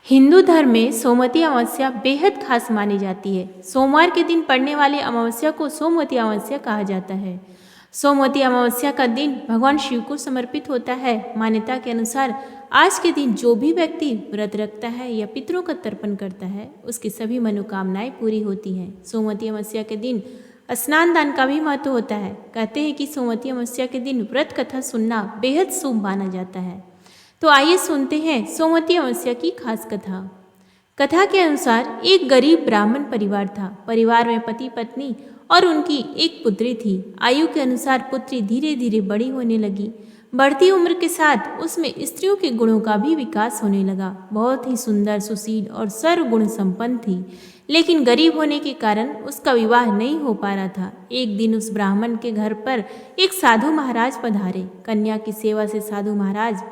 हिंदू धर्म में सोमवती अमावस्या बेहद खास मानी जाती है। सोमवार के दिन पड़ने वाली अमावस्या को सोमवती अमावस्या कहा जाता है। सोमवती अमावस्या का दिन भगवान शिव को समर्पित होता है। मान्यता के अनुसार आज के दिन जो भी व्यक्ति व्रत रखता है या पितरों का तर्पण करता है, उसकी सभी मनोकामनाएं पूरी होती हैं। सोमवती अमावस्या के दिन स्नान दान का भी महत्व होता है। कहते हैं कि सोमवती अमावस्या के दिन व्रत कथा सुनना बेहद शुभ माना जाता है। तो आइए सुनते हैं सोमवती अमावस्या की खास कथा। कथा के अनुसार एक गरीब ब्राह्मण परिवार था। परिवार में पति पत्नी और उनकी एक पुत्री थी। आयु के अनुसार पुत्री धीरे धीरे बड़ी होने लगी। बढ़ती उम्र के साथ उसमें स्त्रियों के गुणों का भी विकास होने लगा। बहुत ही सुंदर, सुशील और सर्वगुण संपन्न थी, लेकिन गरीब होने के कारण उसका विवाह नहीं हो पा रहा था। एक दिन उस ब्राह्मण के घर पर एक साधु महाराज पधारे। कन्या की सेवा से साधु महाराज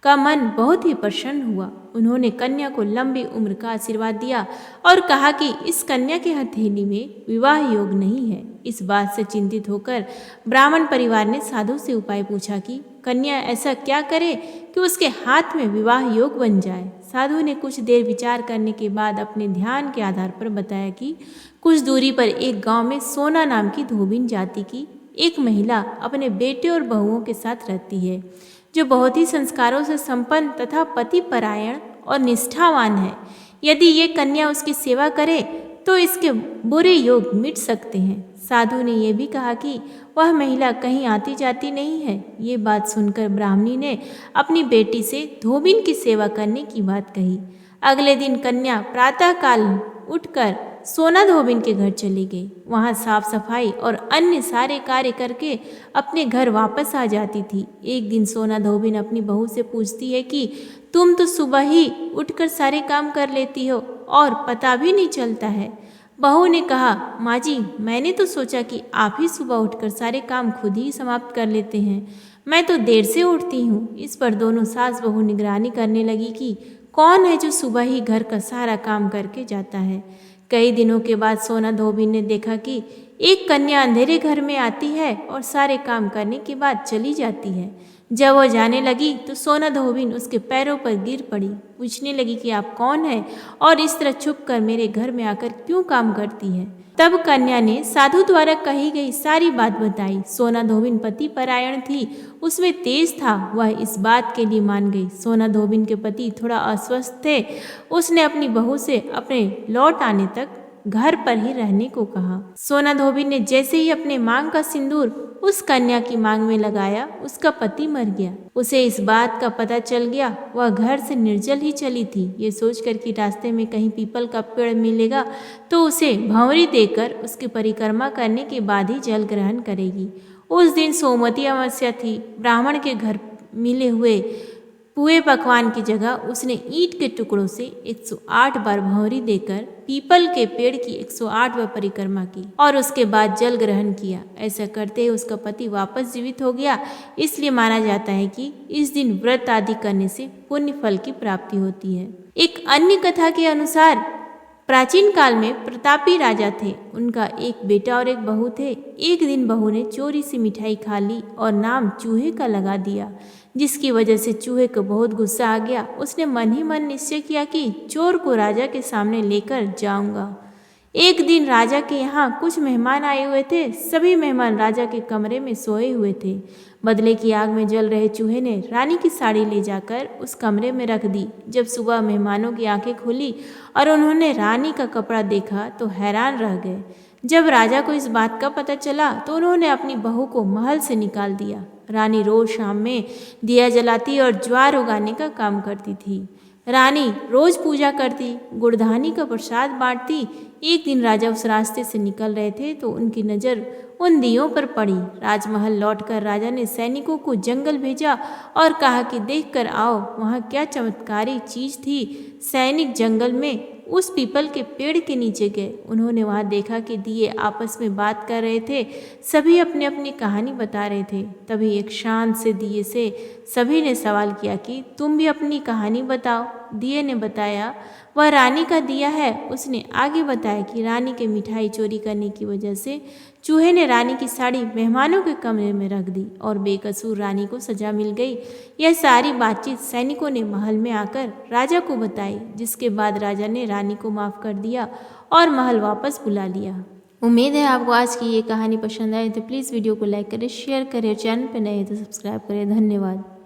का मन बहुत ही प्रसन्न हुआ। उन्होंने कन्या को लंबी उम्र का आशीर्वाद दिया और कहा कि इस कन्या के हथेली में विवाह योग नहीं है। इस बात से चिंतित होकर ब्राह्मण परिवार ने साधु से उपाय पूछा कि कन्या ऐसा क्या करे कि उसके हाथ में विवाह योग बन जाए। साधु ने कुछ देर विचार करने के बाद अपने ध्यान के आधार पर बताया कि कुछ दूरी पर एक गांव में सोना नाम की धोबिन जाति की एक महिला अपने बेटे और बहुओं के साथ रहती है, जो बहुत ही संस्कारों से संपन्न तथा पति परायण और निष्ठावान है। यदि ये कन्या उसकी सेवा करे तो इसके बुरे योग मिट सकते हैं। साधु ने यह भी कहा कि वह महिला कहीं आती जाती नहीं है। ये बात सुनकर ब्राह्मणी ने अपनी बेटी से धोबिन की सेवा करने की बात कही। अगले दिन कन्या प्रातःकाल उठकर सोना धोबिन के घर चली गई। वहाँ साफ सफाई और अन्य सारे कार्य करके अपने घर वापस आ जाती थी। एक दिन सोना धोबिन अपनी बहू से पूछती है कि तुम तो सुबह ही उठकर सारे काम कर लेती हो और पता भी नहीं चलता है। बहू ने कहा, माँ जी, मैंने तो सोचा कि आप ही सुबह उठकर सारे काम खुद ही समाप्त कर लेते हैं। मैं तो देर से उठती हूँ। इस पर दोनों सास बहू निगरानी करने लगी कि कौन है जो सुबह ही घर का सारा काम करके जाता है। कई दिनों के बाद सोना धोबिन ने देखा कि एक कन्या अंधेरे घर में आती है और सारे काम करने के बाद चली जाती है। जब वह जाने लगी तो सोना धोबिन उसके पैरों पर गिर पड़ी। पूछने लगी कि आप कौन है और इस तरह छुप कर मेरे घर में आकर क्यों काम करती है। तब कन्या ने साधु द्वारा कही गई सारी बात बताई। सोना धोबिन पति परायण थी, उसमें तेज था, वह इस बात के लिए मान गई। सोना धोबिन के पति थोड़ा अस्वस्थ थे। उसने अपनी बहू से अपने लौट आने तक घर पर ही रहने को कहा। सोना धोबिन ने जैसे ही अपने मांग का सिंदूर उस कन्या की मांग में लगाया, उसका पति मर गया। उसे इस बात का पता चल गया। वह घर से निर्जल ही चली थी। ये सोचकर कि रास्ते में कहीं पीपल का पेड़ मिलेगा तो उसे भंवरी देकर उसकी परिक्रमा करने के बाद ही जल ग्रहण करेगी। उस दिन सोमवती अमावस्या थी। ब्राह्मण के घर मिले हुए पुए पकवान की जगह उसने ईंट के टुकड़ों से 108 बार भंवरी देकर पीपल के पेड़ की 108 बार परिक्रमा की और उसके बाद जल ग्रहण किया। ऐसा करते ही उसका पति वापस जीवित हो गया। इसलिए माना जाता है कि इस दिन व्रत आदि करने से पुण्य फल की प्राप्ति होती है। एक अन्य कथा के अनुसार प्राचीन काल में प्रतापी राजा थे। उनका एक बेटा और एक बहू थे। एक दिन बहू ने चोरी से मिठाई खा ली और नाम चूहे का लगा दिया, जिसकी वजह से चूहे को बहुत गुस्सा आ गया। उसने मन ही मन निश्चय किया कि चोर को राजा के सामने लेकर जाऊंगा। एक दिन राजा के यहाँ कुछ मेहमान आए हुए थे। सभी मेहमान राजा के कमरे में सोए हुए थे। बदले की आग में जल रहे चूहे ने रानी की साड़ी ले जाकर उस कमरे में रख दी। जब सुबह मेहमानों की आंखें खुली और उन्होंने रानी का कपड़ा देखा तो हैरान रह गए। जब राजा को इस बात का पता चला तो उन्होंने अपनी बहू को महल से निकाल दिया। रानी रोज शाम में दिया जलाती और ज्वार उगाने का काम करती थी। रानी रोज पूजा करती, गुड़धानी का प्रसाद बांटती। एक दिन राजा उस रास्ते से निकल रहे थे तो उनकी नज़र उन दियों पर पड़ी। राजमहल लौटकर राजा ने सैनिकों को जंगल भेजा और कहा कि देख कर आओ वहाँ क्या चमत्कारी चीज़ थी। सैनिक जंगल में उस पीपल के पेड़ के नीचे गए। उन्होंने वहाँ देखा कि दिए आपस में बात कर रहे थे। सभी अपनी अपनी कहानी बता रहे थे। तभी एक शांत से दिए से सभी ने सवाल किया कि तुम भी अपनी कहानी बताओ। दिए ने बताया वह रानी का दिया है। उसने आगे बताया कि रानी के मिठाई चोरी करने की वजह से चूहे ने रानी की साड़ी मेहमानों के कमरे में रख दी और बेकसूर रानी को सजा मिल गई। यह सारी बातचीत सैनिकों ने महल में आकर राजा को बताई, जिसके बाद राजा ने रानी को माफ़ कर दिया और महल वापस बुला लिया। उम्मीद है आपको आज की ये कहानी पसंद आई, तो प्लीज़ वीडियो को लाइक करें, शेयर करें, चैनल पर नए हैं तो सब्सक्राइब करें। धन्यवाद।